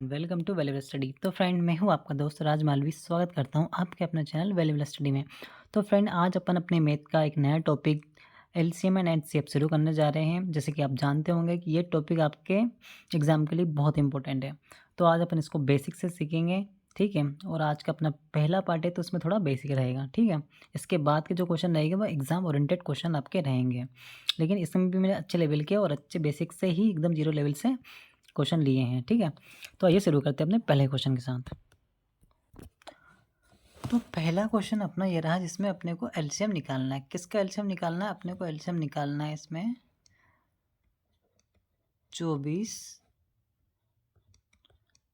Welcome to Valuable Study. तो friend, मैं हूं आपका दोस्त राज मालवी। स्वागत करता हूं आपके अपने चैनल वैल्यूबल स्टडी में। तो फ्रेंड, आज अपन अपने मैथ का एक नया टॉपिक एलसीएम एंड एचसीएफ शुरू करने जा रहे हैं। जैसे कि आप जानते होंगे कि ये टॉपिक आपके एग्जाम के लिए बहुत इंपॉर्टेंट है। तो आज अपन इसको बेसिक से सीखेंगे, ठीक है। और आज का अपना पहला पार्ट है तो उसमें थोड़ा बेसिक रहेगा, ठीक है। इसके बाद के जो क्वेश्चन रहेंगे वो एग्जाम ओरिएंटेड क्वेश्चन आपके रहेंगे, लेकिन इसमें भी मैंने अच्छे लेवल के और अच्छे बेसिक से ही एकदम जीरो लेवल से क्वेश्चन लिए हैं, ठीक है। तो आइए शुरू करते हैं अपने पहले क्वेश्चन के साथ। तो पहला क्वेश्चन अपना ये रहा जिसमें अपने को एलसीएम निकालना है। किसका एलसीएम निकालना है? अपने को एलसीएम निकालना है इसमें 24,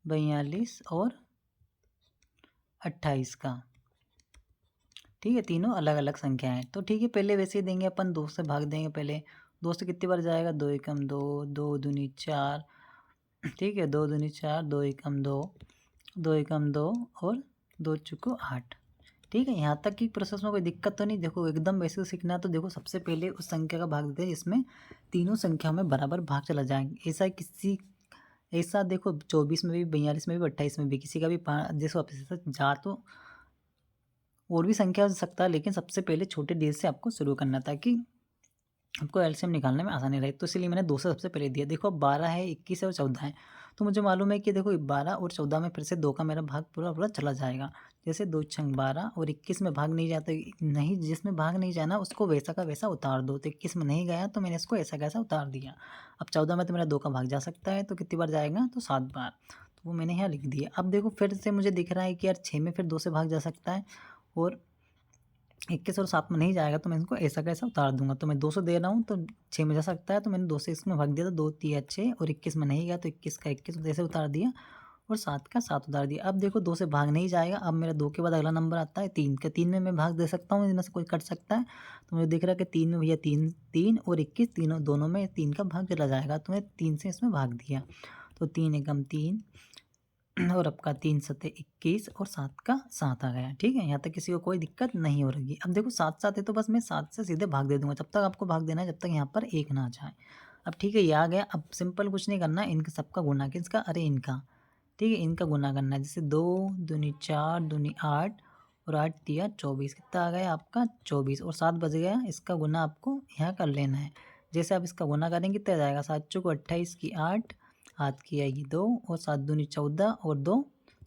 42 और 28 का, ठीक है। तीनों अलग अलग संख्या है। तो ठीक है, पहले वैसे ही देंगे अपन, 2 से भाग देंगे। पहले 2 से कितनी बार जाएगा? 2 एकम 2, 2 दूनी 4, ठीक है। 2 दूनी 4, 2 एकम 2, 2 एकम 2 और 2 चुको 8, ठीक है। यहाँ तक की प्रोसेस में कोई दिक्कत तो नहीं। देखो एकदम बेसिक सीखना है तो देखो सबसे पहले उस संख्या का भाग देते हैं जिसमें तीनों संख्या में बराबर भाग चला जाएंगे। ऐसा देखो 24 में भी, 42 में भी, 28 में भी, किसी का भी जैसे जा तो और भी संख्या हो सकता है, लेकिन सबसे पहले छोटे डेज से आपको शुरू करना ताकि आपको एलसीएम निकालने में आसानी रहे। तो इसलिए मैंने 2 से सबसे पहले दिया। देखो 12 है, 21 है और 14 है। तो मुझे मालूम है कि देखो 12 और 14 में फिर से 2 का मेरा भाग पूरा चला जाएगा। जैसे 2 छंग 12 और 21 में भाग नहीं जाता, नहीं, जिसमें भाग नहीं जाना उसको वैसा का वैसा उतार दो। तो 21 में नहीं गया तो मैंने इसको ऐसा कैसा उतार दिया। अब 14 में तो मेरा 2 का भाग जा सकता है, तो कितनी बार जाएगा? तो 7 बार। तो वो मैंने यहाँ लिख दिया। अब देखो फिर से मुझे दिख रहा है कि यार 6 में फिर 2 से भाग जा सकता है और 21 और 7 में नहीं जाएगा, तो मैं इसको ऐसा कैसा उतार दूंगा। तो मैं 200 दे रहा हूँ तो 6 में जा सकता है, तो मैंने 2 से इसमें भाग दिया। तो 2 3 6 और 21 में नहीं गया तो 21 का 21 ऐसे उतार दिया और 7 का 7 उतार दिया। अब देखो 2 से भाग नहीं जाएगा। अब मेरा 2 के बाद अगला नंबर आता है 3 का। 3 में मैं भाग दे सकता हूँ, इनमें से कोई कट सकता है। तो मुझे दिख रहा है कि 3 में भैया 3 3 और 21 तीनों दोनों में 3 का भाग चला जाएगा। तो मैं 3 से इसमें भाग दिया। तो 3 एकम 3 और आपका 3 सत्ते 21 और 7 का 7 आ गया, ठीक है। यहाँ तक किसी को कोई दिक्कत नहीं हो रही है। अब देखो 7 7 है तो बस मैं 7 से सीधे भाग दे दूंगा। जब तक आपको भाग देना है जब तक यहाँ पर 1 ना आ जाए। अब ठीक है, ये आ गया। अब सिंपल कुछ नहीं करना, इनका सबका गुना, किसका? अरे इनका, ठीक है, इनका गुना करना है। जैसे 2 दूनी 4 दूनी 8 और 8 दिया 24, कितना आ गया आपका? 24 और 7 बज गया। इसका गुना आपको यहाँ कर लेना है। जैसे आप इसका गुना करेंगे कितना जाएगा? 7 चौको 28 की 8, हाथ की आएगी 2 और 7 दूनी 14 और 2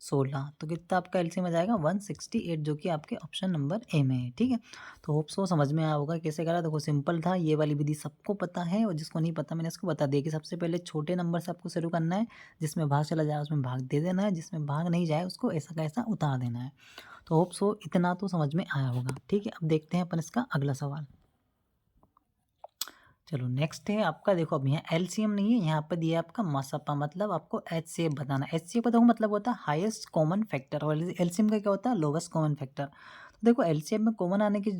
16। तो कितना आपका एलसीएम आ जाएगा? 168, जो कि आपके ऑप्शन नंबर ए में है, ठीक है। तो होप सो समझ में आया होगा कैसे करा। देखो सिंपल था, ये वाली विधि सबको पता है और जिसको नहीं पता मैंने इसको बता दिया कि सबसे पहले छोटे नंबर से आपको शुरू करना है। जिसमें भाग चला जाए उसमें भाग दे देना है, जिसमें भाग नहीं जाए उसको ऐसा का ऐसा उतार देना है। तो होप सो इतना तो समझ में आया होगा, ठीक है। अब देखते हैं अपन इसका अगला सवाल। चलो नेक्स्ट है आपका। देखो अब यहाँ एलसीएम नहीं है, यहाँ पर दिया है आपका मासापा, मतलब आपको एचसीएफ बताना। एचसीएफ बताओ मतलब होता है हाईएस्ट कॉमन फैक्टर, और एलसीएम का क्या होता है? Lowest common factor. तो देखो एलसीएम में कॉमन आने की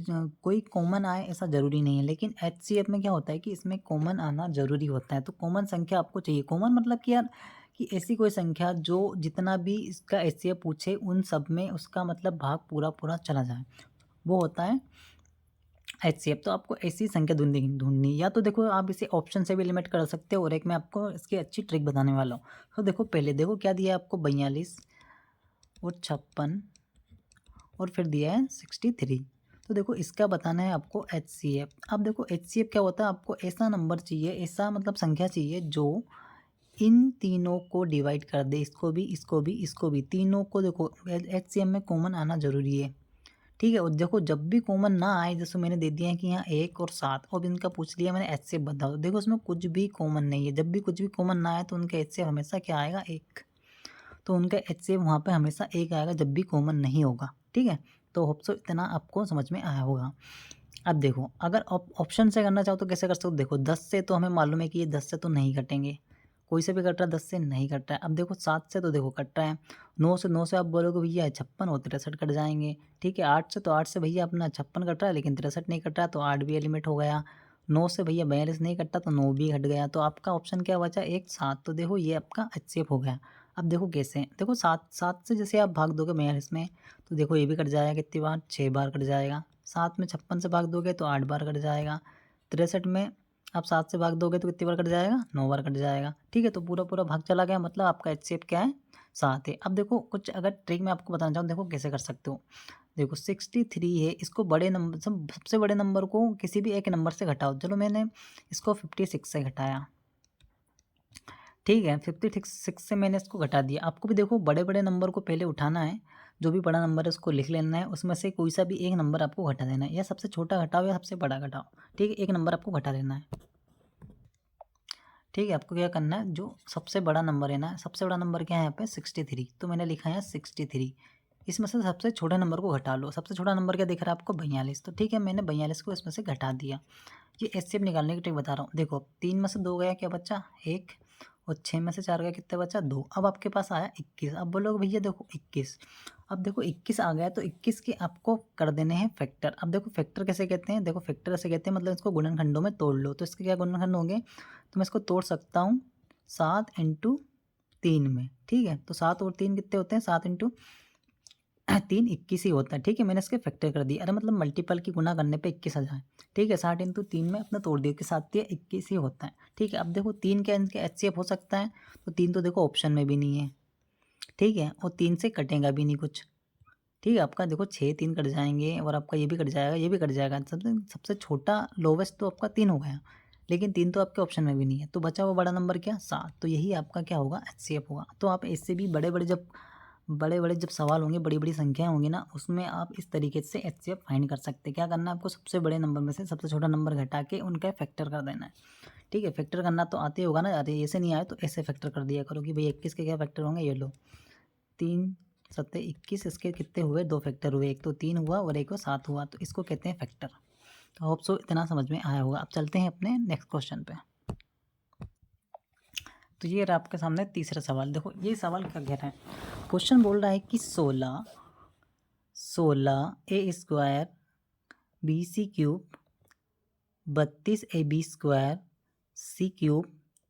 कोई कॉमन आए ऐसा जरूरी नहीं है, लेकिन एचसीएफ में क्या होता है कि इसमें कॉमन आना जरूरी होता है। तो कॉमन संख्या आपको चाहिए। कॉमन मतलब कि यार कि ऐसी कोई संख्या जो जितना भी इसका एचसीएफ पूछे उन सब में उसका मतलब भाग पूरा चला जाए, वो होता है एचसीएफ। तो आपको ऐसी संख्या ढूंढनी, या तो देखो आप इसे ऑप्शन से भी लिमिट कर सकते हो, और एक मैं आपको इसकी अच्छी ट्रिक बताने वाला हूँ। तो देखो पहले देखो क्या दिया है आपको? 42 और 56 और फिर दिया है 63। तो देखो इसका बताना है आपको एचसीएफ। अब देखो एचसीएफ क्या होता है? आपको ऐसा नंबर चाहिए, ऐसा मतलब संख्या चाहिए जो इन तीनों को डिवाइड कर दे, इसको भी इसको भी इसको भी, तीनों को। देखो एचसीएफ में कॉमन आना जरूरी है, ठीक है। और देखो जब भी कॉमन ना आए, जैसे मैंने दे दिया है कि यहाँ 1 और 7 और इनका पूछ लिया मैंने एचसीएफ बताओ, तो देखो उसमें कुछ भी कॉमन नहीं है। जब भी कुछ भी कॉमन ना आए तो उनका एचसीएफ हमेशा क्या आएगा? 1। तो उनका एचसीएफ वहाँ पे हमेशा 1 आएगा जब भी कॉमन नहीं होगा, ठीक है। तो होप सो इतना आपको समझ में आया होगा। अब देखो अगर ऑप्शन से करना चाहो तो कैसे कर सकते हो? देखो 10 से तो हमें मालूम है कि ये 10 से तो नहीं कटेंगे, कोई से भी कट रहा है, 10 से नहीं कट रहा है। अब देखो 7 से तो देखो कट रहा है, 9 से आप बोलोगे भैया 56 और 63 कट जाएंगे, ठीक है। 8 से तो 8 से भैया अपना 56 कट रहा है लेकिन 63 नहीं कट रहा, तो 8 भी एलिमिट हो गया। 9 से भैया 42 नहीं कटता तो 9 भी हट गया। तो आपका ऑप्शन क्या बचा? 1 7। तो देखो ये आपका एचसीएफ हो गया। अब देखो कैसे, देखो 7 से जैसे आप भाग दोगे 42 में, तो देखो ये भी कट जाएगा कितनी बार? 6 बार कट जाएगा। 7 में 56 से भाग दोगे तो 8 बार कट जाएगा। 63 में आप 7 से भाग दोगे तो कितनी बार कट जाएगा? 9 बार कट जाएगा, ठीक है। तो पूरा भाग चला गया, मतलब आपका एचसीएफ क्या है? 7 है। अब देखो कुछ अगर ट्रिक मैं आपको बताना चाहूँ, देखो कैसे कर सकते हो। देखो 63 है, इसको बड़े नंबर सबसे बड़े नंबर को किसी भी एक नंबर से घटाओ। चलो मैंने इसको 56 से घटाया, ठीक है, 56 से मैंने इसको घटा दिया। आपको भी देखो बड़े बड़े नंबर को पहले उठाना है, जो भी बड़ा नंबर है उसको लिख लेना है, उसमें से कोई सा भी एक नंबर आपको घटा देना है, या सबसे छोटा घटाओ या सबसे बड़ा घटाओ, ठीक है, एक नंबर आपको घटा देना है। ठीक है, आपको क्या करना है, जो सबसे बड़ा नंबर है ना, सबसे बड़ा नंबर क्या है यहाँ पे 63, तो मैंने लिखा है 63। इसमें से सबसे छोटे नंबर को घटा लो। सबसे छोटा नंबर क्या दिख रहा है आपको, 42, तो ठीक है मैंने 42 को इसमें से घटा दिया। ये एचसीएफ निकालने की ट्रिक बता रहा हूँ। देखो 3 में से 2 गया, क्या बचा 1, और 6 में से 4 गया, कितने बचा 2। अब आपके पास आया 21। अब बोलोगे भैया देखो 21, अब देखो 21 आ गया, तो 21 के आपको कर देने हैं फैक्टर। अब देखो फैक्टर कैसे कहते हैं, देखो फैक्टर ऐसे कहते हैं, मतलब इसको गुणनखंडों में तोड़ लो। तो इसके क्या गुणनखंड होंगे, तो मैं इसको तोड़ सकता हूँ 7 इंटू 3 में, ठीक है। तो 7 और 3 कितने होते हैं, 7 इंटू 3 21 ही होता है, ठीक है। मैंने इसके फैक्टर कर दिया, अरे मतलब मल्टीपल की गुना करने पे 21 आ जाए, ठीक है। 60 इंटू 3 में अपने तोड़ दिया कि 7 या 21 ही होता है, ठीक है। अब देखो 3 क्या इनके एचसीएफ हो सकता है, तो 3 तो देखो ऑप्शन में भी नहीं है, ठीक है, और 3 से कटेगा भी नहीं कुछ, ठीक है। आपका देखो 6 3 कट जाएंगे, और आपका ये भी कट जाएगा, ये भी कट जाएगा। सबसे सबसे छोटा लोवेस्ट तो आपका 3 हो गया, लेकिन 3 तो आपके ऑप्शन में भी नहीं है, तो बचा हुआ बड़ा नंबर क्या 7, तो यही आपका क्या होगा एचसीएफ होगा। तो आप इससे भी बड़े बड़े जब सवाल होंगे, बड़ी बड़ी संख्याएं होंगी ना, उसमें आप इस तरीके से एचसीएफ फाइंड कर सकते हैं। क्या करना है आपको, सबसे बड़े नंबर में से सबसे छोटा नंबर घटा के उनका फैक्टर कर देना है, ठीक है। फैक्टर करना तो आते होगा ना, अरे ऐसे नहीं आए तो ऐसे फैक्टर कर दिया करो कि भाई 21 के क्या फैक्टर होंगे, ये लो 3 7 21, इसके कितने हुए, 2 फैक्टर हुए, एक तो 3 हुआ और एक को 7 हुआ, तो इसको कहते हैं फैक्टर। तो होप सो इतना समझ में आया होगा। अब चलते हैं अपने नेक्स्ट क्वेश्चन पे। तो ये रहा आपके सामने तीसरा सवाल। देखो ये सवाल क्या कह रहा है, क्वेश्चन बोल रहा है कि 16 a square b c cube 32 a b square c cube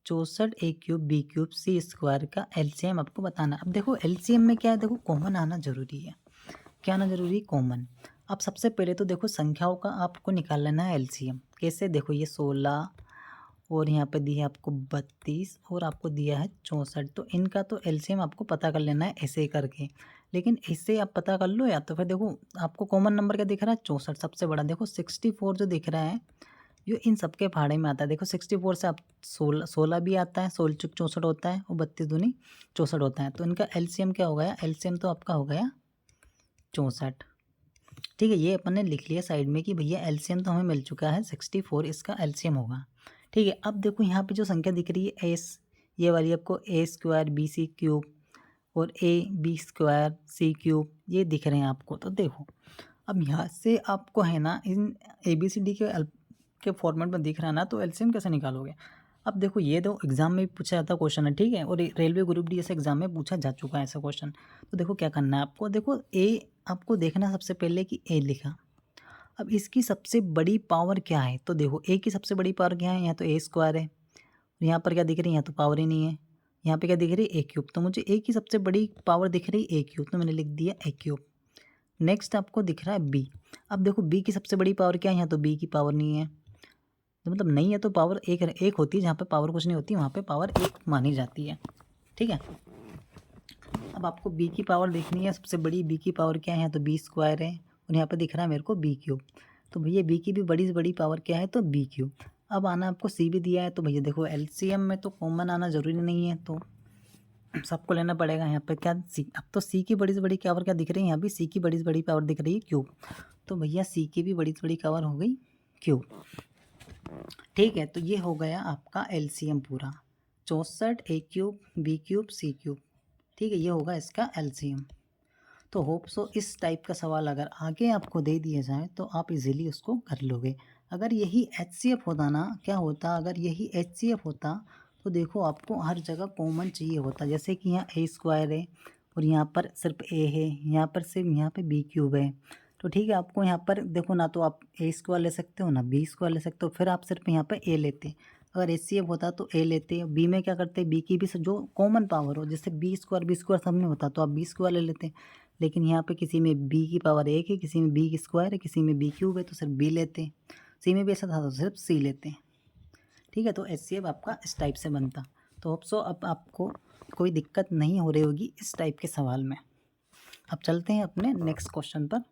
64 a cube b cube c square का एलसीएम आपको बताना। अब देखो एलसीएम में क्या है, देखो कॉमन आना जरूरी है। क्या आना जरूरी है, कॉमन। अब सबसे पहले तो देखो संख्याओं का आपको निकाल लेना है एलसीएम। कैसे, देखो ये 16 और यहाँ पे दिया है आपको 32 और आपको दिया है 64, तो इनका तो एलसीएम आपको पता कर लेना है ऐसे करके। लेकिन इससे आप पता कर लो, या तो फिर देखो आपको कॉमन नंबर क्या दिख रहा है 64 सबसे बड़ा। देखो 64 जो दिख रहा है ये इन सबके फाड़े में आता है। देखो 64 से आप 16 भी आता है, 16 चुक 64 होता है, और 32 दूनी 64 होता है। तो इनका एलसीएम क्या हो गया, एलसीएम तो आपका हो गया 64, ठीक है। ये अपन ने लिख लिया साइड में कि भैया एलसीएम तो हमें मिल चुका है 64, इसका एलसीएम होगा, ठीक है। अब देखो यहाँ पे जो संख्या दिख रही है एस, ये वाली आपको a square b c cube और a b square c cube, ये दिख रहे हैं आपको। तो देखो अब यहाँ से आपको है ना, इन ए बी सी डी के फॉर्मेट में दिख रहा है ना, तो एलसीएम कैसे निकालोगे। अब देखो ये तो एग्जाम में भी पूछा जाता क्वेश्चन है, ठीक है, और रेलवे ग्रुप डी जैसे एग्जाम में पूछा जा चुका है ऐसा क्वेश्चन। तो देखो क्या करना है आपको, देखो ए आपको देखना है सबसे पहले कि ए लिखा। अब इसकी सबसे बड़ी पावर क्या है, तो देखो ए की सबसे बड़ी पावर क्या है, यहाँ तो ए स्क्वायर है, यहाँ पर क्या दिख रही है, यहाँ तो पावर ही नहीं है। यहाँ पे क्या दिख रही है, ए क्यूब, तो मुझे ए की सबसे बड़ी पावर दिख रही है ए क्यूब, तो मैंने लिख दिया ए क्यूब। नेक्स्ट आपको दिख रहा है बी। अब देखो बी की सबसे बड़ी पावर क्या है, यहाँ तो बी की पावर नहीं है, तो मतलब नहीं है, तो पावर एक होती है, जहाँ पे पावर कुछ नहीं होती वहाँ पे पावर एक मानी जाती है, ठीक है। अब आपको बी की पावर देखनी है, सबसे बड़ी बी की पावर क्या है, यहाँ तो बी स्क्वायर है, और यहाँ पे दिख रहा है मेरे को बी क्यूब, तो भैया बी की भी बड़ी से बड़ी पावर क्या है, तो बी क्यूब। अब आना आपको सी भी दिया है, तो भैया देखो एलसीएम में तो कॉमन आना जरूरी नहीं है, तो सबको लेना पड़ेगा। यहाँ पे क्या सी, अब तो सी की बड़ी से बड़ी पावर क्या दिख रही है, यहाँ भी सी की बड़ी से बड़ी पावर दिख रही है क्यूब, तो भैया सी की भी बड़ी से बड़ी पावर हो गई क्यूब, ठीक है। तो ये हो गया आपका एलसीएम पूरा 64 a cube b cube C cube, ठीक है, ये होगा इसका एलसीएम। तो होप सो इस टाइप का सवाल अगर आगे आपको दे दिया जाए तो आप इजीली उसको कर लोगे। अगर यही एचसीएफ होता ना, क्या होता, अगर यही एचसीएफ होता तो देखो आपको हर जगह कॉमन चाहिए होता, जैसे कि यहाँ ए स्क्वायर है और यहाँ पर सिर्फ ए है, यहाँ पर सिर्फ यहाँ पे बी क्यूब है, तो ठीक है। आपको यहाँ पर देखो ना, तो आप ए स्क्वायर ले सकते हो ना बी स्क्वायर ले सकते हो, फिर आप सिर्फ यहाँ पर ए लेते। अगर एचसीएफ होता तो ए लेते, बी में क्या करते, बी की भी जो कॉमन पावर हो, जैसे बी स्क्वायर सब में होता तो आप बी स्क्वायर ले लेते। लेकिन यहाँ पे किसी में बी की पावर एक है, किसी में बी स्क्वायर है, किसी में बी क्यूब है, तो सिर्फ बी लेते। सी में भी ऐसा था तो सिर्फ सी लेते, ठीक है। तो एचसीएफ आपका इस टाइप से बनता। तो होप सो अब आपको कोई दिक्कत नहीं हो रही होगी इस टाइप के सवाल में। अब चलते हैं अपने नेक्स्ट क्वेश्चन पर।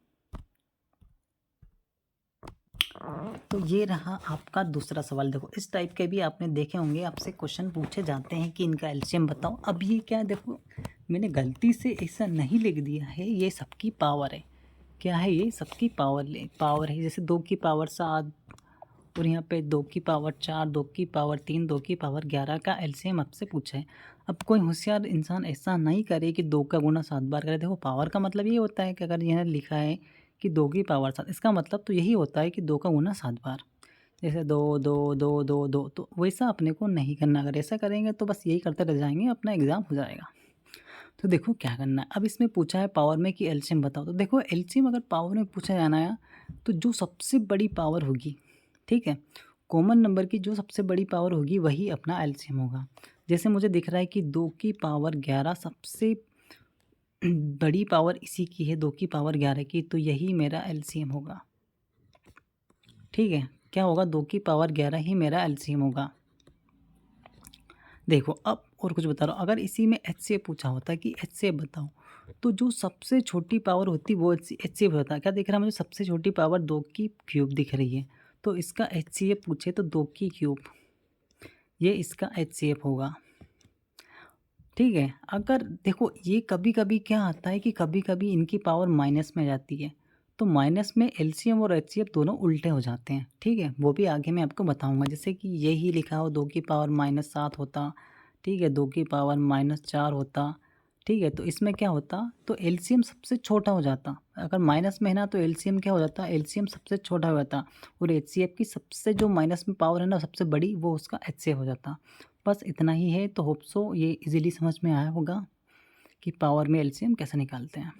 तो ये रहा आपका दूसरा सवाल। देखो इस टाइप के भी आपने देखे होंगे, आपसे क्वेश्चन पूछे जाते हैं कि इनका एलसीएम बताओ। अब ये क्या है, देखो मैंने गलती से ऐसा नहीं लिख दिया है, ये सबकी पावर है। क्या है ये? सबकी पावर है। जैसे 2 की पावर 7 और यहाँ पे 2 की पावर 4, 2 की पावर 3, 2 की पावर 11 का एलसीएम आपसे पूछा है। अब कोई होशियार इंसान ऐसा नहीं करे कि 2 का गुना 7 बार करे। देखो पावर का मतलब ये होता है कि अगर यहाँ लिखा है कि 2 की पावर 7, इसका मतलब तो यही होता है कि 2 का गुना 7 बार। जैसे 2 2 2 2 2, तो वैसा अपने को नहीं करना। अगर ऐसा करेंगे तो बस यही करते रह जाएंगे, अपना एग्ज़ाम हो जाएगा। तो देखो क्या करना है। अब इसमें पूछा है पावर में कि एलसीएम बताओ। तो देखो एलसीएम अगर पावर में पूछा जाना है तो जो सबसे बड़ी पावर होगी, ठीक है, कॉमन नंबर की जो सबसे बड़ी पावर होगी वही अपना एलसीएम होगा। जैसे मुझे दिख रहा है कि 2 की पावर 11 सबसे बड़ी पावर इसी की है, 2 की पावर 11 की, तो यही मेरा एलसीएम होगा। ठीक है, क्या होगा? 2 की पावर 11 ही मेरा एलसीएम होगा। देखो अब और कुछ बता रहा हूँ। अगर इसी में एचसीएफ पूछा होता कि एचसीएफ बताओ, तो जो सबसे छोटी पावर होती वो एचसीएफ होता। क्या दिख रहा है मुझे? सबसे छोटी पावर 2 की क्यूब दिख रही है, तो इसका एचसीएफ पूछे तो 2 की क्यूब, ये इसका एचसीएफ होगा। ठीक है, अगर देखो ये कभी कभी क्या आता है कि कभी कभी इनकी पावर माइनस में जाती है, तो माइनस में एलसीएम और एचसीएफ दोनों उल्टे हो जाते हैं। ठीक है, वो भी आगे मैं आपको बताऊंगा। जैसे कि यही लिखा हो 2 की पावर -7 होता, ठीक है, 2 की पावर -4 होता, ठीक है, तो इसमें क्या होता? तो एलसीएम सबसे छोटा हो जाता। अगर माइनस में है ना तो एलसीएम क्या हो जाता? एलसीएम सबसे छोटा हो जाता, और एचसीएफ की सबसे जो माइनस में पावर है ना सबसे बड़ी, वो उसका एचसीएफ हो जाता। बस इतना ही है। तो होप सो ये इजीली समझ में आया होगा कि पावर में एलसीएम कैसे निकालते हैं।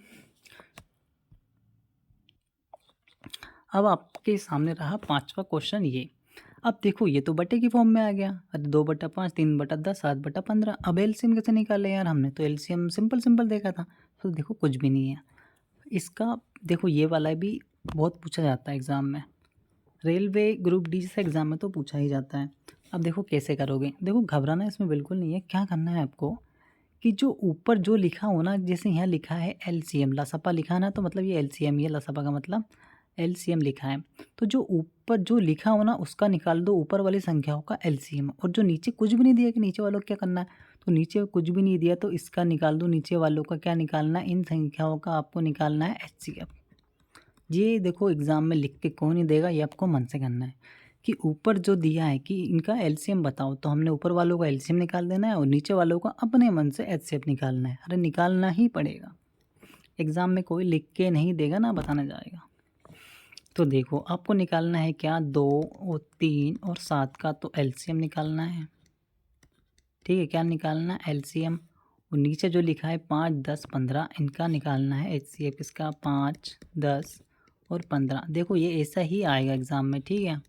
अब आपके सामने रहा 5वां क्वेश्चन ये। अब देखो ये तो बटे की फॉर्म में आ गया। अरे 2/5, 3/10, 7/15। अब एलसीएम कैसे निकाले यार? हमने तो एलसीएम सिंपल देखा था। तो देखो कुछ भी नहीं है इसका। देखो ये वाला भी बहुत पूछा जाता है एग्ज़ाम में, रेलवे ग्रुप डी से एग्ज़ाम में तो पूछा ही जाता है। अब देखो कैसे करोगे। देखो घबराना इसमें बिल्कुल नहीं है। क्या करना है आपको कि जो ऊपर जो लिखा हो ना, जैसे यहाँ लिखा है एलसीएम, लसपा लिखा है ना, तो मतलब ये एलसीएम ही है। लसपा का मतलब एलसीएम लिखा है, तो जो ऊपर जो लिखा हो ना उसका निकाल दो, ऊपर वाली संख्याओं का एलसीएम। और जो नीचे कुछ भी नहीं दिया कि नीचे वालों को क्या करना है, तो नीचे कुछ भी नहीं दिया तो इसका निकाल दो। नीचे वालों का क्या निकालना है? इन संख्याओं का आपको निकालना है एचसीएफ। ये देखो एग्ज़ाम में लिख के कौन नहीं देगा, ये आपको मन से करना है कि ऊपर जो दिया है कि इनका एलसीएम बताओ, तो हमने ऊपर वालों का एलसीएम निकाल देना है और नीचे वालों का अपने मन से एचसीएफ निकालना है। अरे निकालना ही पड़ेगा, एग्ज़ाम में कोई लिख के नहीं देगा ना बताना जाएगा। तो देखो आपको निकालना है क्या? 2 और 3 और 7 का तो एलसीएम निकालना है। ठीक है, क्या निकालना है? एलसीएम। और नीचे जो लिखा है 5, 10, 15, इनका निकालना है एचसीएफ। इसका 5, 10 और 15। देखो ये ऐसा ही आएगा एग्ज़ाम में, ठीक है,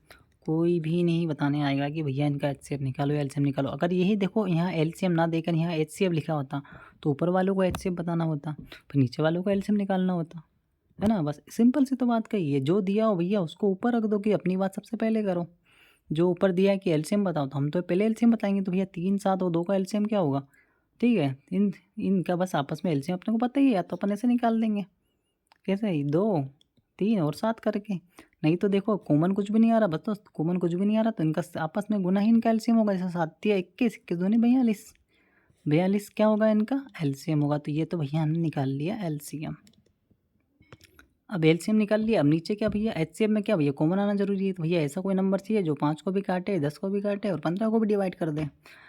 कोई भी नहीं बताने आएगा कि भैया इनका एचसीएफ निकालो या एलसीएम निकालो। अगर यही देखो यहाँ एलसीएम ना देकर यहाँ एचसीएफ लिखा होता तो ऊपर वालों को एचसीएफ बताना होता, फिर नीचे वालों को एलसीएम निकालना होता, है ना। बस सिंपल सी तो बात कही है। जो दिया हो भैया उसको ऊपर रख दो कि अपनी बात सबसे पहले करो। जो ऊपर दिया है कि एलसीएम बताओ, तो हम तो पहले एलसीएम बताएंगे। तो भैया 3, 7 और 2 का एलसीएम क्या होगा? ठीक है, इनका बस आपस में एलसीएम अपने को पता ही है, तो अपन ऐसे निकाल देंगे। कैसे ही 2, 3 और 7 करके। नहीं तो देखो कॉमन कुछ भी नहीं आ रहा, बस तो कॉमन कुछ भी नहीं आ रहा, तो इनका आपस में गुना ही इनका एलसीएम होगा। जैसे 7 या 21, 21 दूनी 42, 42 क्या होगा? इनका एलसीएम होगा। तो ये तो भैया हमने निकाल लिया एलसीएम। अब एलसीएम निकाल लिया। अब नीचे क्या भैया? एचसीएफ में क्या भैया? कॉमन आना जरूरी है। तो भैया ऐसा कोई नंबर चाहिए जो 5 को भी काटे, 10 को भी काटे और 15 को भी डिवाइड कर दे।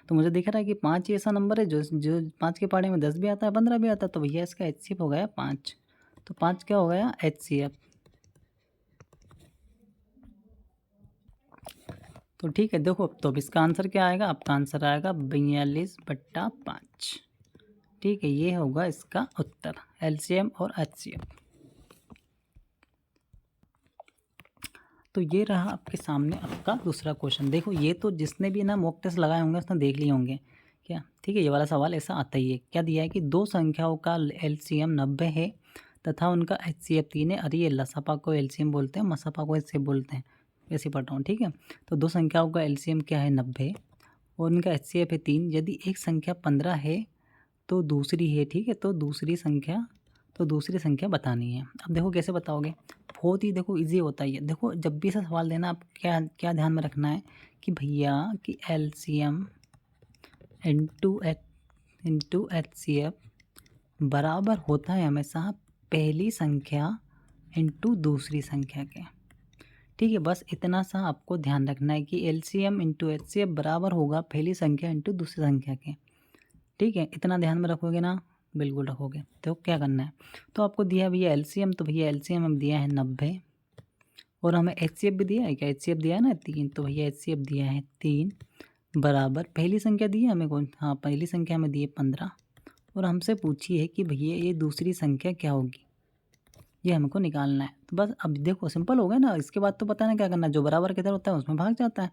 तो मुझे दिख रहा है कि 5 ही ऐसा नंबर है जो जो 5 के पहाड़े में 10 भी आता है, 15 भी आता है। तो भैया इसका एचसीएफ हो गया 5। तो 5 क्या हो गया? एचसीएफ। तो ठीक है, देखो तो अब इसका आंसर क्या आएगा? आपका आंसर आएगा 42/5। ठीक है, ये होगा इसका उत्तर, एलसीएम और एचसीएफ। तो ये रहा आपके सामने आपका दूसरा क्वेश्चन। देखो ये तो जिसने भी ना मॉक टेस्ट लगाए होंगे उसने देख लिए होंगे क्या। ठीक है, ये वाला सवाल ऐसा आता ही है। क्या दिया है कि 2 संख्याओं का एलसीएम 90 है तथा उनका एचसीएफ 3 है। अरे ये लसपा को एलसीएम बोलते हैं, मसपा को एचसीएफ बोलते हैं, ऐसे पढ़ रहा हूँ। ठीक है, तो 2 संख्याओं का एलसीएम क्या है? 90 और उनका एचसीएफ है 3। यदि एक संख्या 15 है तो दूसरी है, ठीक है। तो दूसरी संख्या बतानी है। अब देखो कैसे बताओगे, बहुत ही देखो इजी होता है ये। देखो जब भी ऐसा सवाल देना, आप क्या क्या ध्यान में रखना है कि भैया कि एलसीएम इंटू एचसीएफ बराबर होता है हमेशा पहली संख्या इंटू दूसरी संख्या के, ठीक है। बस इतना सा आपको ध्यान रखना है कि एलसीएम इंटू एचसीएफ बराबर होगा पहली संख्या इंटू दूसरी संख्या के, ठीक है। इतना ध्यान में रखोगे ना, बिल्कुल रखोगे। तो क्या करना है, तो आपको दिया भैया एलसीएम, तो भैया एलसीएम हम दिया है 90, और हमें एचसीएफ भी दिया है, क्या एचसीएफ दिया है ना 3, तो भैया एचसीएफ दिया है 3 बराबर पहली संख्या दी है हमें कौन, हाँ पहली संख्या हमें दी है 15, और हमसे पूछी है कि भैया ये दूसरी संख्या क्या होगी, ये हमको निकालना है। तो बस अब देखो सिंपल हो गया ना। इसके बाद तो पता नहीं क्या करना है, जो बराबर किधर होता है उसमें भाग जाता है,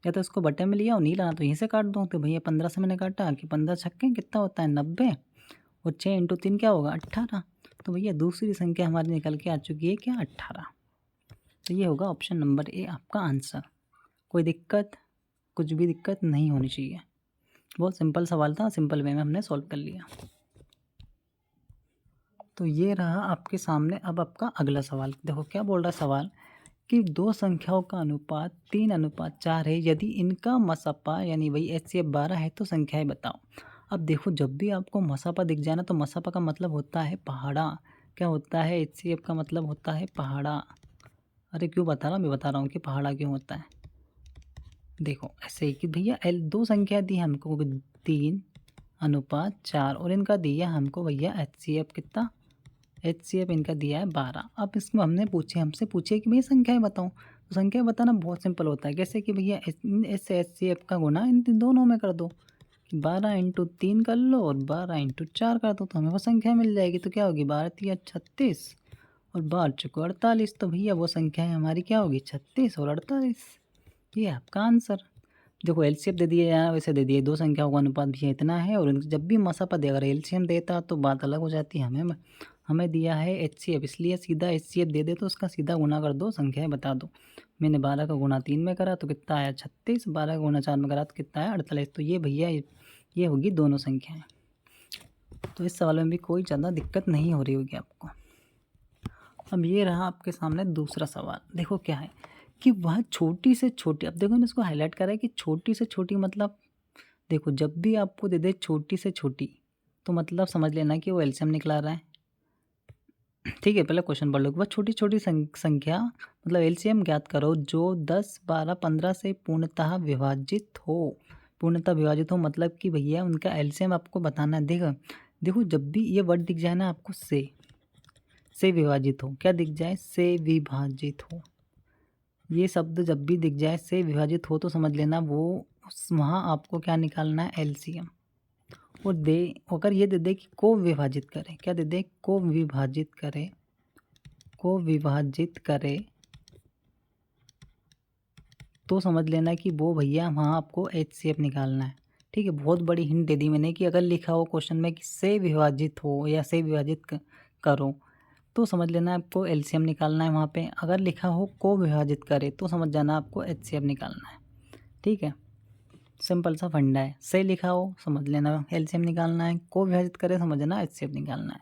या तो इसको बटे में लिया और नहीं लाना तो यहीं से काट दो। तो भैया 15 से मैंने काटा कि 15 छक्के कितना होता है 90, और 6 इंटू 3 क्या होगा 18। तो भैया दूसरी संख्या हमारी निकल के आ चुकी है क्या 18। तो ये होगा ऑप्शन नंबर ए आपका आंसर। कोई दिक्कत, कुछ भी दिक्कत नहीं होनी चाहिए। बहुत सिंपल सवाल था, सिंपल वे में हमने सॉल्व कर लिया। तो ये रहा आपके सामने अब आपका अगला सवाल। देखो क्या बोल रहा है सवाल कि दो संख्याओं का अनुपात 3:4 है, यदि इनका मसापा यानी वही एचसीएफ 12 है तो संख्याएं बताओ। अब देखो जब भी आपको मसापा दिख जाए ना, तो मसापा का मतलब होता है पहाड़ा, क्या होता है एचसीएफ का मतलब होता है पहाड़ा। अरे क्यों बता रहा हूँ, मैं बता रहा हूँ कि पहाड़ा क्यों होता है। देखो ऐसे ही कि भैया दो संख्या दी हमको 3:4, और इनका दिया हमको भैया एचसीएफ कितना, एचसीएफ इनका दिया है 12। अब इसमें हमसे पूछे कि भैया संख्याएं बताओ। तो संख्या बताना बहुत सिंपल होता है, कैसे कि भैया एचसीएफ का गुना इन दोनों में कर दो, 12 इंटू 3 कर लो और 12 इंटू 4 कर दो, तो हमें वो संख्या मिल जाएगी। तो क्या होगी 12 3 36 और 12 चौको 48। तो भैया वो संख्या है हमारी क्या होगी 36 और 48। ये आपका आंसर। देखो एलसीएम दे दिया या वैसे दे दिए, दो संख्याओं का अनुपात भैया इतना है, और जब भी मसापा दे अगर एलसीएम देता तो बात अलग हो जाती है। हमें दिया है एचसीएफ, इसलिए सीधा एचसीएफ दे दे तो उसका सीधा गुना कर दो, संख्याएं बता दो। मैंने 12 का गुना 3 में करा तो कितना आया 36, 12 का गुना 4 में करा तो कितना आया 48। तो ये भैया ये होगी दोनों संख्याएं। तो इस सवाल में भी कोई ज़्यादा दिक्कत नहीं हो रही होगी आपको। अब ये रहा आपके सामने दूसरा सवाल। देखो क्या है कि वह छोटी से छोटी, अब देखो मैंने इसको हाईलाइट करा है कि छोटी से छोटी मतलब, देखो जब भी आपको दे दे छोटी से छोटी तो मतलब समझ लेना कि वो एलसीएम निकला रहा है, ठीक है। पहले क्वेश्चन पढ़ लो। वह छोटी छोटी संख्या मतलब एलसीएम ज्ञात करो जो 10 12 15 से पूर्णतः विभाजित हो। पूर्णतः विभाजित हो मतलब कि भैया उनका एलसीएम आपको बताना है। देखो जब भी ये वर्ड दिख जाए ना आपको से विभाजित हो, क्या दिख जाए से विभाजित हो, ये शब्द जब भी दिख जाए से विभाजित हो तो समझ लेना वो वहाँ आपको क्या निकालना है एलसीएम। और अगर ये दे दे कि को विभाजित करे, क्या दे दे को विभाजित करे तो समझ लेना कि वो भैया वहाँ आपको एचसीएफ निकालना है, ठीक है। बहुत बड़ी हिंट दे दी मैंने कि अगर लिखा हो क्वेश्चन में कि से विभाजित हो या से विभाजित करो तो समझ लेना आपको एलसीएम निकालना है वहाँ पे। अगर लिखा हो को विभाजित करे तो समझ जाना आपको एचसीएफ निकालना है, ठीक है। सिंपल सा फंडा है। से लिखा हो समझ लेना एलसीएम निकालना है, को विभाजित करे समझना एचसीएफ निकालना है।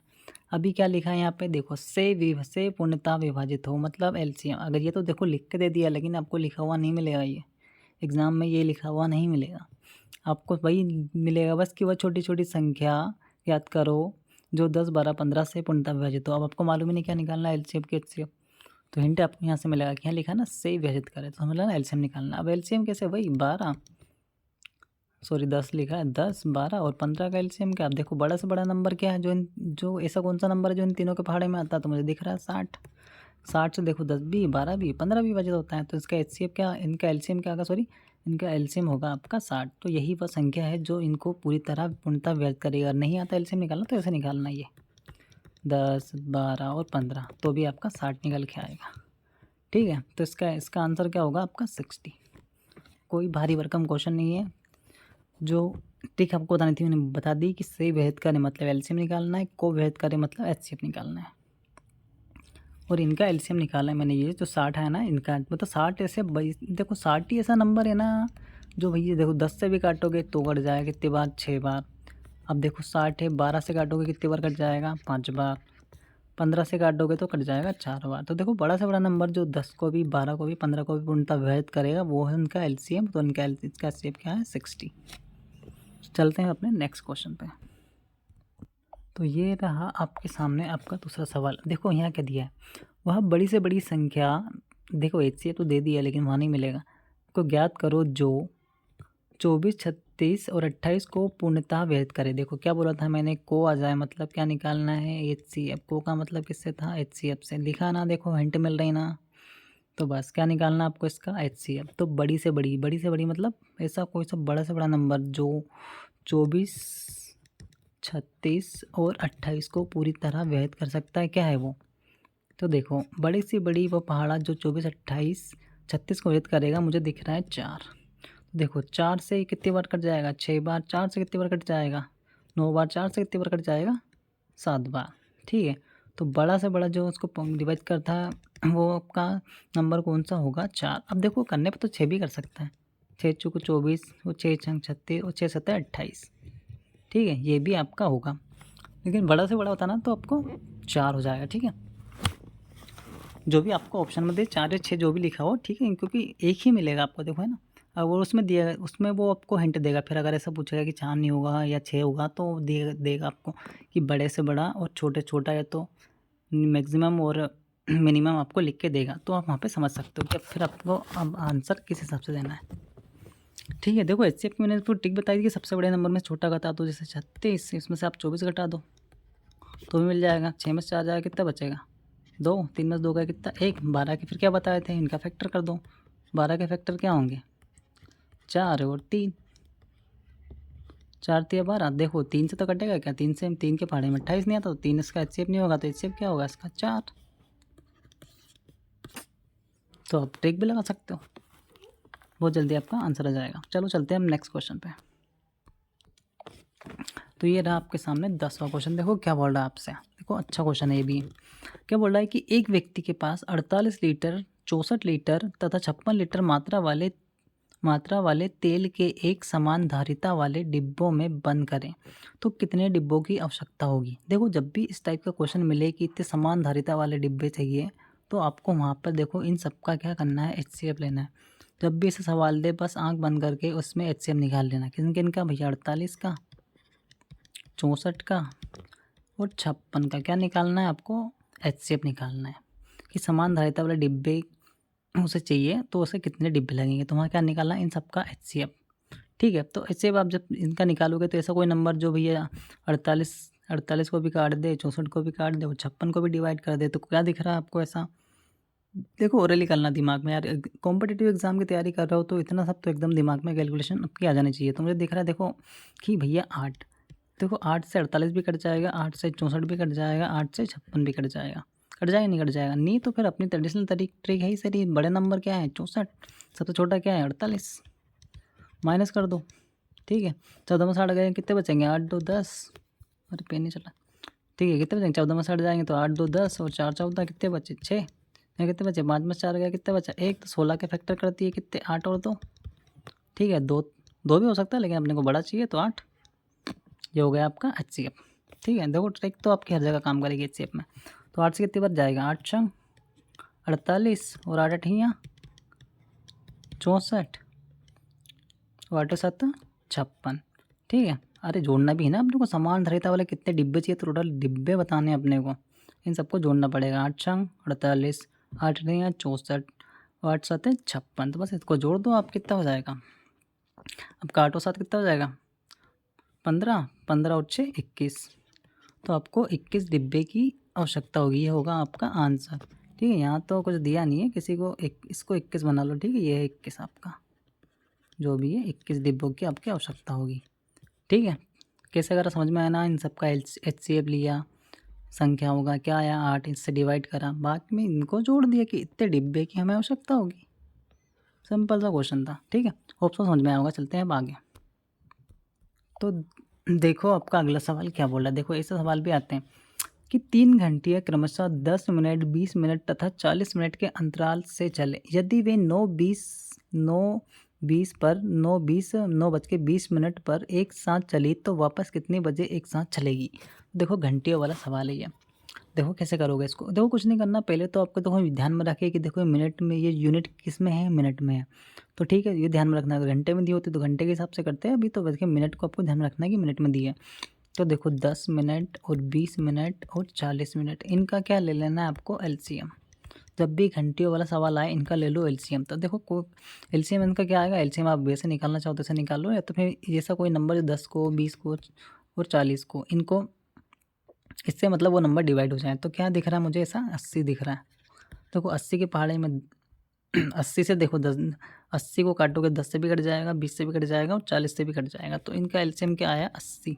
अभी क्या लिखा है यहाँ पे देखो से पूर्णतः विभाजित हो मतलब एलसीएम। अगर ये तो देखो लिख के दे दिया, लेकिन आपको लिखा हुआ नहीं मिलेगा, ये एग्ज़ाम में ये लिखा हुआ नहीं मिलेगा आपको। वही मिलेगा बस कि वह छोटी छोटी संख्या याद करो जो 10 12 15 से पूर्णतः विभाजित हो। अब आपको मालूम ही नहीं क्या निकालना है एलसीएम की एचसीएफ, तो हिंट आपको यहाँ से मिलेगा कि यहाँ लिखा ना से विभाजित करे तो समझ लेना एलसीएम निकालना। अब एलसीएम कैसे, वही 10 लिखा है, 10 12 और 15 का एलसीएम क्या। आप देखो बड़ा से बड़ा नंबर क्या है जो ऐसा कौन सा नंबर है जो इन तीनों के पहाड़े में आता है, तो मुझे दिख रहा है 60। 60 से देखो 10 भी 12 भी 15 भी विभाजित होता है, तो इसका एचसीएफ क्या, इनका एलसीएम क्या होगा, सॉरी इनका एलसीएम होगा आपका 60। तो यही वह संख्या है जो इनको पूरी तरह पूर्णतः व्यक्त करेगा। नहीं आता एलसीएम निकालना तो ऐसे निकालना, ये 10 12 और 15 तो भी आपका 60 निकल के आएगा, ठीक है। तो इसका आंसर क्या होगा आपका 60। कोई भारी भरकम क्वेश्चन नहीं है। जो ट्रिक आपको बतानी थी मैंने बता दी कि से विभाजित करे मतलब एलसीएम निकालना है, को विभाजित करे मतलब एचसीएफ निकालना है, और इनका एलसीएम निकालना है मैंने। ये जो 60 है ना इनका मतलब 60 ऐसे देखो 60 ही ऐसा नंबर है ना जो भैया देखो 10 से भी काटोगे तो कट जाएगा कितनी बार 6 बार, अब देखो 60 है, 12 से काटोगे कितनी बार कट जाएगा? 5 बार। 15 से काटोगे तो कट जाएगा 4 बार। तो देखो बड़ा से बड़ा नंबर जो 10 को भी, 12 को भी, 15 को भी पूर्णतः विभाजित करेगा वो है उनका एलसीएम। तो उनका इसका एलसीएम क्या है? 60। चलते हैं अपने नेक्स्ट क्वेश्चन पे। तो ये रहा आपके सामने आपका दूसरा सवाल। देखो यहाँ क्या दिया है, वह बड़ी से बड़ी संख्या, देखो एचसीएफ तो दे दिया लेकिन वहाँ नहीं मिलेगा, को ज्ञात करो जो 24, 36 और 28 को पूर्णतः विभाजित करे। देखो क्या बोला था मैंने, को आ जाए मतलब क्या निकालना है? एचसीएफ। को का मतलब किससे था? एचसीएफ से। लिखा ना, देखो हिंट मिल रही ना। तो बस क्या निकालना आपको इसका? एचसीएफ। तो बड़ी से बड़ी मतलब ऐसा कोई सा बड़ा से बड़ा नंबर जो 24, 36 और 28 को पूरी तरह विभाजित कर सकता है, क्या है वो? तो देखो बड़ी से बड़ी वो पहाड़ा जो 24, 28, 36 को विभाजित करेगा, मुझे दिख रहा है 4। देखो 4 से कितनी बार कट जाएगा? 6 बार। 4 से कितनी बार कट जाएगा? 9 बार। 4 से कितनी बार कट जाएगा? 7 बार। ठीक है, तो बड़ा से बड़ा जो उसको डिवाइड करता है वो आपका नंबर कौन सा होगा? 4। अब देखो करने पर तो 6 भी कर सकता है। 6 चौको 24, वो 6 छंग 36 और 6 7 28। ठीक है, ये भी आपका होगा, लेकिन बड़ा से बड़ा होता ना तो आपको 4 हो जाएगा। ठीक है, जो भी आपको ऑप्शन में दे 4 या 6 जो भी लिखा हो, ठीक है, क्योंकि एक ही मिलेगा आपको, देखो है ना। अब वो उसमें दिया, उसमें वो आपको हिंट देगा। फिर अगर ऐसा पूछेगा कि 4 नहीं होगा या 6 होगा तो देगा आपको कि बड़े से बड़ा और छोटे छोटा, या तो मैक्सिमम और मिनिमम आपको लिख के देगा। तो आप वहाँ पे समझ सकते हो कि फिर आपको अब आंसर किस हिसाब से देना है। ठीक है, देखो एचसीएफ की मैंने तो टिक बताई थी कि सबसे बड़े नंबर में छोटा घटा दो। जैसे 36, इसमें से आप 24 घटा दो तो भी मिल जाएगा। 6 में से 4 जाएगा, कितना बचेगा? 2। 3 में से 2 का कितना? 1। 12 के फिर क्या बताए थे, इनका फैक्टर कर दो। 12 के फैक्टर क्या होंगे? 4 और 3। 4 तिया 12। देखो 3 से तो कटेगा क्या? 3 से 3 के पहाड़े में 28 नहीं आता, तो 3 इसका एचसीएफ नहीं होगा, तो एचसीएफ क्या होगा इसका? 4। तो आप ट्रिक भी लगा सकते हो, बहुत जल्दी आपका आंसर आ जाएगा। चलो चलते हैं हम नेक्स्ट क्वेश्चन पे। तो ये रहा आपके सामने 10वां क्वेश्चन। देखो क्या बोल रहा है आपसे, देखो अच्छा क्वेश्चन है ये भी। क्या बोल रहा है कि एक व्यक्ति के पास 48 लीटर, 64 लीटर तथा 56 लीटर मात्रा वाले तेल के एक समान धारिता वाले डिब्बों में बंद करें तो कितने डिब्बों की आवश्यकता होगी? देखो जब भी इस टाइप का क्वेश्चन मिले कि इतने समान धारिता वाले डिब्बे चाहिए, तो आपको वहाँ पर देखो इन सबका क्या करना है? एचसीएफ लेना है। जब भी ऐसे सवाल दे बस आंख बंद करके उसमें एचसीएफ निकाल लेना। किन किन का भैया? 48 का, 64 का और 56 का। क्या निकालना है आपको? एचसीएफ निकालना है कि समान धारिता वाले डिब्बे उसे चाहिए तो उसे कितने डिब्बे लगेंगे। तो वहाँ क्या निकालना है? इन सबका एचसीएफ। ठीक है, तो एचसीएफ आप जब इनका निकालोगे तो ऐसा कोई नंबर जो भैया 48 को भी काट दे, 64 को भी काट दे और 56 को भी डिवाइड कर दे, तो क्या दिख रहा है आपको ऐसा? देखो ओरली करना दिमाग में यार, कॉम्पिटिटिव एग्जाम की तैयारी कर रहे हो तो इतना सब तो एकदम दिमाग में कैलकुलेशन आपकी आ जानी चाहिए। तो मुझे दिख रहा है देखो कि भैया 8, देखो 8 से 48 भी कट जाएगा, 8 से 64 भी कट जाएगा, 8 से 56 भी कट जाएगा। कट जाएगा नहीं? कट जाएगा नहीं तो फिर अपनी ट्रेडिशनल ट्रिक है ही सही। बड़े नंबर क्या है? 64। सबसे छोटा क्या है? 48। माइनस कर दो। ठीक है, 14 में 60 गए, कितने बचेंगे? 8 2 10। अरे पेन नहीं चला। ठीक है, कितने बचेंगे? 14 में 60 जाएंगे तो 8 2 10 और 4 14, कितने बचे? 6। यहाँ कितने बचे? 5 में 4 गया, कितने बचा? 1। तो 16 के फैक्टर करती है कितने? 8 और 2। ठीक है, 2 2 भी हो सकता है लेकिन अपने को बड़ा चाहिए तो 8। ये हो गया आपका एचसीएफ। ठीक है, देखो ट्रिक तो आपकी हर जगह काम करेगी एचसीएफ में। तो 8 से कितनी बार जाएगा? 8 छंग 48 और 8 अठियाँ 64 और 8 7 56। ठीक है, अरे जोड़ना भी है ना अपने को। समान धारिता वाले कितने डिब्बे चाहिए, तो टोटल डिब्बे बताने हैं अपने को। इन सबको जोड़ना पड़ेगा। 8 छंग 48, 8 अठियाँ 64 और 8 7 56। तो बस इसको जोड़ दो आप, कितना हो जाएगा? अब काटो 7, कितना हो जाएगा? 15, 15 और 6 21। तो आपको 21 डिब्बे की आवश्यकता होगी। ये होगा आपका आंसर। ठीक है, यहाँ तो कुछ दिया नहीं है किसी को, इसको 21 बना लो। ठीक है, ये है 21 आपका, जो भी है 21 डिब्बों की आपकी आवश्यकता होगी। ठीक है, कैसे अगर समझ में आया ना? इन सबका एचसीएफ लिया, संख्या होगा क्या आया? 8, इससे डिवाइड करा, बाद में इनको जोड़ दिया कि इतने डिब्बे की हमें आवश्यकता होगी। सिंपल सा क्वेश्चन था। ठीक है, होप सो समझ में आया होगा। चलते हैं अब आगे। तो देखो आपका अगला सवाल क्या बोल रहा है। देखो ऐसे सवाल भी आते हैं कि 3 घंटियाँ क्रमशः 10 मिनट, 20 मिनट तथा 40 मिनट के अंतराल से चले। यदि वे 9, 20, 20 पर 9:20 पर एक साथ चली तो वापस कितने बजे एक साथ चलेगी। देखो घंटियों वाला सवाल है ये। देखो कैसे करोगे इसको। देखो कुछ नहीं करना, पहले तो आपको देखो ध्यान में रखिए कि देखो मिनट में, ये यूनिट किस में है, मिनट में है। तो ठीक है, ये ध्यान में रखना। अगर घंटे में दी होती तो घंटे के हिसाब से करते हैं, अभी तो देखिए मिनट को आपको ध्यान में रखना है कि मिनट में दी है। तो देखो 10 मिनट और 20 मिनट और 40 मिनट, इनका क्या ले लेना है आपको, एलसीएम। जब भी घंटियों वाला सवाल आए इनका ले लो एलसीएम। तो देखो को एलसीएम इनका क्या आएगा, एलसीएम आप वैसे निकालना चाहो तो ऐसे निकाल लो, या तो फिर ऐसा कोई नंबर 10 को 20 को और 40 को, इनको इससे मतलब वो नंबर डिवाइड हो जाए। तो क्या दिख रहा है मुझे, ऐसा 80 दिख रहा है। देखो 80 के पहाड़े में 80 से देखो 80 को काटोगे 10 से भी कट जाएगा, 20 से भी कट जाएगा और 40 से भी कट जाएगा। तो इनका एलसीएम क्या आया, 80।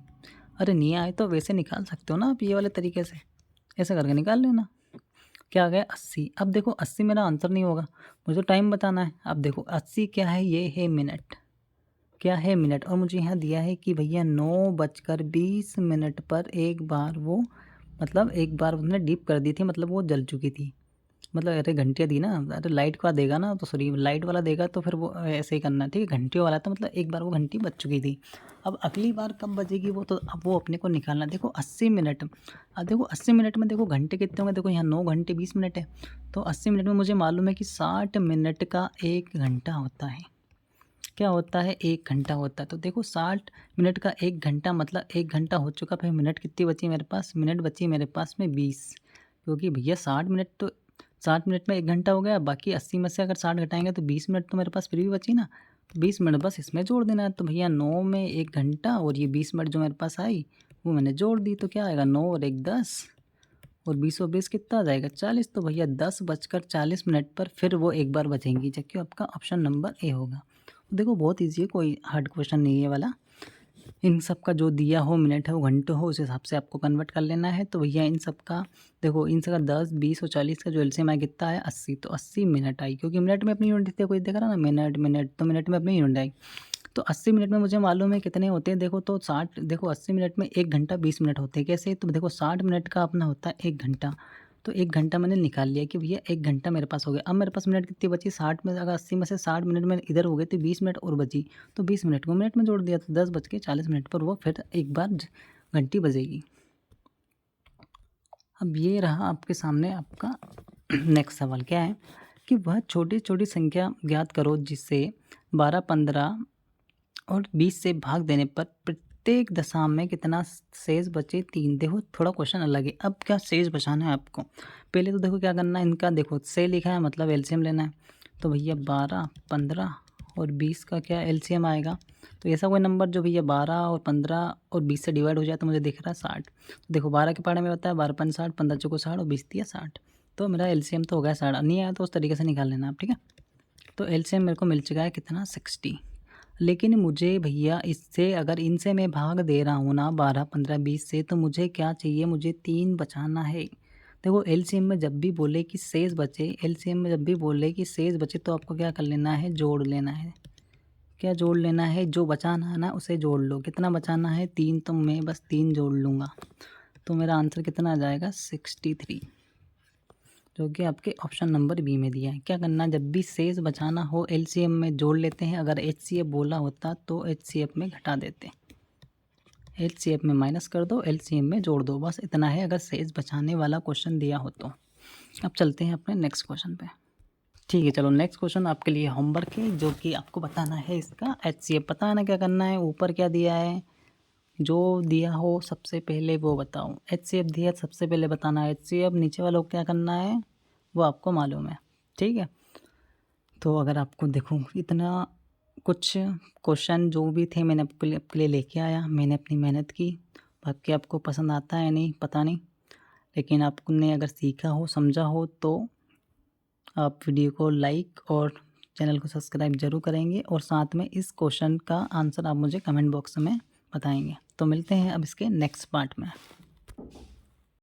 अरे नहीं आए तो वैसे निकाल सकते हो ना आप, ये वाले तरीके से ऐसे करके निकाल लेना। क्या आ गया, 80। अब देखो 80 मेरा आंसर नहीं होगा, मुझे तो टाइम बताना है। अब देखो 80 क्या है, ये है मिनट, क्या है मिनट। और मुझे यहाँ दिया है कि भैया 9:20 पर एक बार वो, मतलब एक बार उसने डीप कर दी थी, मतलब वो जल चुकी थी। मतलब अरे घंटियाँ दी ना, अरे लाइट का देगा ना, तो सॉरी लाइट वाला देगा तो फिर वो ऐसे ही करना है, ठीक है। घंटियों वाला तो मतलब एक बार वो घंटी बज चुकी थी। अब अगली बार कब बजेगी वो, तो अब वो अपने को निकालना। देखो 80 मिनट, अब देखो 80 मिनट में देखो घंटे कितने होंगे, देखो यहाँ 9 घंटे 20 मिनट है। तो 80 मिनट में मुझे मालूम है कि 60 मिनट का 1 घंटा होता है। क्या होता है, 1 घंटा होता है। तो देखो 60 मिनट का 1 घंटा मतलब 1 घंटा हो चुका। फिर मिनट कितनी बची मेरे पास, मिनट बची मेरे पास में 20, क्योंकि भैया 60 मिनट तो 60 मिनट में 1 घंटा हो गया। बाकी 80 में से अगर 60 घटाएंगे तो 20 मिनट तो मेरे पास फिर भी बची ना, तो 20 मिनट बस इसमें जोड़ देना है। तो भैया 9 में 1 घंटा और ये 20 मिनट जो मेरे पास आई वो मैंने जोड़ दी। तो क्या आएगा, 9 और 1 10 और 20 और 20 कितना आ जाएगा, 40। तो भैया 10:40 पर फिर वो एक बार बचेंगी, जबकि आपका ऑप्शन नंबर ए होगा। देखो बहुत ईजी है, कोई हार्ड क्वेश्चन नहीं है वाला। इन सब का जो दिया हो मिनट है वो घंटे हो, उस हिसाब से आपको कन्वर्ट कर लेना है। तो भैया इन सब का देखो, इन सब का 10 20 और 40 का जो एलसीएम आया कितना है, 80। तो 80 मिनट आई, क्योंकि मिनट में अपनी यूनिट थी, कोई देख रहा ना मिनट मिनट, तो मिनट में अपनी यूनिट आई। तो 80 मिनट में मुझे मालूम है कितने होते हैं, देखो तो 60, देखो 80 मिनट में 1 घंटा 20 मिनट होते हैं। कैसे, तो देखो 60 मिनट का अपना होता है 1 घंटा। तो 1 घंटा मैंने निकाल लिया कि भैया 1 घंटा मेरे पास हो गया। अब मेरे पास मिनट कितनी बची, 60 में अगर 80 में से 60 मिनट में इधर हो गए तो 20 मिनट और बची। तो 20 मिनट को मिनट में जोड़ दिया, तो 10:40 पर वो फिर एक बार घंटी बजेगी। अब ये रहा आपके सामने आपका नेक्स्ट सवाल। क्या है कि वह छोटी छोटी संख्या ज्ञात करो जिससे 12 15 और 20 से भाग देने पर प्रत्येक दशा में कितना शेष बचे, 3। देखो थोड़ा क्वेश्चन अलग है। अब क्या शेष बचाना है आपको, पहले तो देखो क्या करना है, इनका देखो से लिखा है मतलब एलसीएम लेना है। तो भैया 12 15 और 20 का क्या एलसीएम आएगा। तो ऐसा कोई नंबर जो भैया 12 और 15 और 20 से डिवाइड हो जाए, तो मुझे दिख रहा है 60। तो देखो 12 के पहाड़े में होता है 12 5 60, 15 चौको 60 और 20 दिया 60। तो मेरा एलसीएम तो हो गया 60। नहीं आया तो उस तरीके से निकाल लेना आप, ठीक है। तो एलसीएम मेरे को मिल चुका है कितना, 60। लेकिन मुझे भैया इससे अगर इनसे मैं भाग दे रहा हूँ ना 12 15 20 से, तो मुझे क्या चाहिए, मुझे 3 बचाना है। देखो एलसीएम में जब भी बोले कि शेष बचे, एलसीएम में जब भी बोले कि शेष बचे, तो आपको क्या कर लेना है, जोड़ लेना है। क्या जोड़ लेना है, जो बचाना है ना उसे जोड़ लो। कितना बचाना है, 3। तो मैं बस 3 जोड़ लूँगा, तो मेरा आंसर कितना आ जाएगा, 63, जो कि आपके ऑप्शन नंबर बी में दिया है। क्या करना, जब भी शेष बचाना हो एलसीएम में जोड़ लेते हैं। अगर एचसीएफ बोला होता तो एचसीएफ में घटा देते, एचसीएफ में माइनस कर दो, एलसीएम में जोड़ दो, बस इतना है अगर शेष बचाने वाला क्वेश्चन दिया हो तो। अब चलते हैं अपने नेक्स्ट क्वेश्चन पे। ठीक है, चलो नेक्स्ट क्वेश्चन आपके लिए होमवर्क है, जो कि आपको बताना है इसका एचसीएफ। पता है ना क्या करना है, ऊपर क्या दिया है, जो दिया हो सबसे पहले वो बताओ। एचसीएफ दिया सबसे पहले बताना है एचसीएफ, नीचे वालों को क्या करना है वो आपको मालूम है, ठीक है। तो अगर आपको देखो इतना कुछ क्वेश्चन जो भी थे मैंने आपके लिए लेके आया, मैंने अपनी मेहनत की। बाकी आपको पसंद आता है नहीं पता नहीं, लेकिन आपने अगर सीखा हो समझा हो तो आप वीडियो को लाइक और चैनल को सब्सक्राइब ज़रूर करेंगे, और साथ में इस क्वेश्चन का आंसर आप मुझे कमेंट बॉक्स में बताएंगे। तो मिलते हैं अब इसके नेक्स्ट पार्ट में।